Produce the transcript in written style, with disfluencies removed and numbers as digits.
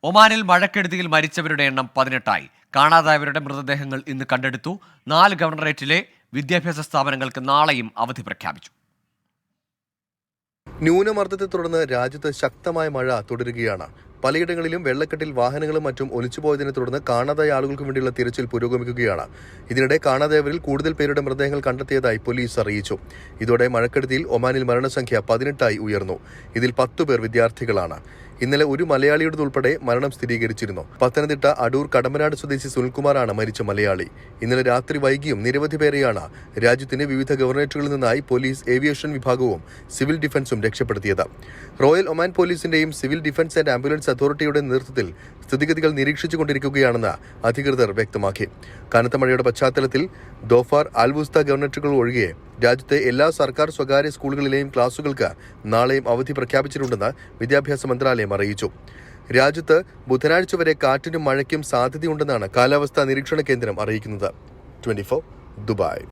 ഒമാനിൽ മഴക്കെടുതിയിൽ മരിച്ചവരുടെ എണ്ണം 18ആയി. കാണാതായവരുടെ മൃതദേഹങ്ങൾ ഇന്ന് കണ്ടെടുത്തു. 4 ഗവർണറേറ്റിലെ വിദ്യാഭ്യാസ സ്ഥാപനങ്ങൾക്ക് നാളെയും അവധി പ്രഖ്യാപിച്ചു. ന്യൂനമർദ്ദത്തെ തുടർന്ന് രാജ്യത്ത് ശക്തമായ മഴ തുടരുകയാണ്. പലയിടങ്ങളിലും വെള്ളക്കെട്ടിൽ വാഹനങ്ങളും മറ്റും ഒലിച്ചുപോയതിനെ തുടർന്ന് കാണാതായ ആളുകൾക്ക് വേണ്ടിയുള്ള തിരച്ചിൽ പുരോഗമിക്കുകയാണ്. ഇതിനിടെ കാണാതായവരിൽ കൂടുതൽ പേരുടെ മൃതദേഹങ്ങൾ കണ്ടെത്തിയതായി പോലീസ് അറിയിച്ചു. ഇതോടെ മഴക്കെടുതിയിൽ ഒമാനിൽ മരണസംഖ്യ 18ആയി ഉയർന്നു. ഇതിൽ 10 പേർ വിദ്യാർത്ഥികളാണ്. ഇന്നലെ ഒരു മലയാളിയുടേതുൾപ്പെടെ മരണം സ്ഥിരീകരിച്ചിരുന്നു. പത്തനംതിട്ട അടൂർ കടമ്പനാട് സ്വദേശി സുനിൽകുമാറാണ് മരിച്ച മലയാളി. ഇന്നലെ രാത്രി വൈകിയും നിരവധി പേരെയാണ് രാജ്യത്തിന്റെ വിവിധ ഗവർണറേറ്റുകളിൽ നിന്നായി പോലീസ്, ഏവിയേഷൻ വിഭാഗവും സിവിൽ ഡിഫൻസും രക്ഷപ്പെടുത്തിയത്. റോയൽ ഒമാൻ പോലീസിന്റെയും സിവിൽ ഡിഫൻസ് ആൻഡ് ആംബുലൻസ് അതോറിറ്റിയുടെ നേതൃത്വത്തിൽ സ്ഥിതിഗതികൾ നിരീക്ഷിച്ചുകൊണ്ടിരിക്കുകയാണെന്ന് അധികൃതർ വ്യക്തമാക്കി. കനത്ത മഴയുടെ പശ്ചാത്തലത്തിൽ ദോഫാർ, അൽവുസ്ത ഗവർണറേറ്റുകൾ ഒഴികെ രാജ്യത്തെ എല്ലാ സർക്കാർ, സ്വകാര്യ സ്കൂളുകളിലെയും ക്ലാസുകൾക്ക് നാളെയും അവധി പ്രഖ്യാപിച്ചിട്ടുണ്ടെന്ന് വിദ്യാഭ്യാസ മന്ത്രാലയം അറിയിച്ചു. രാജ്യത്ത് ബുധനാഴ്ച വരെ കാറ്റിനും മഴയ്ക്കും സാധ്യതയുണ്ടെന്നാണ് കാലാവസ്ഥാ നിരീക്ഷണ കേന്ദ്രം അറിയിക്കുന്നത്. 24 ദുബായ്.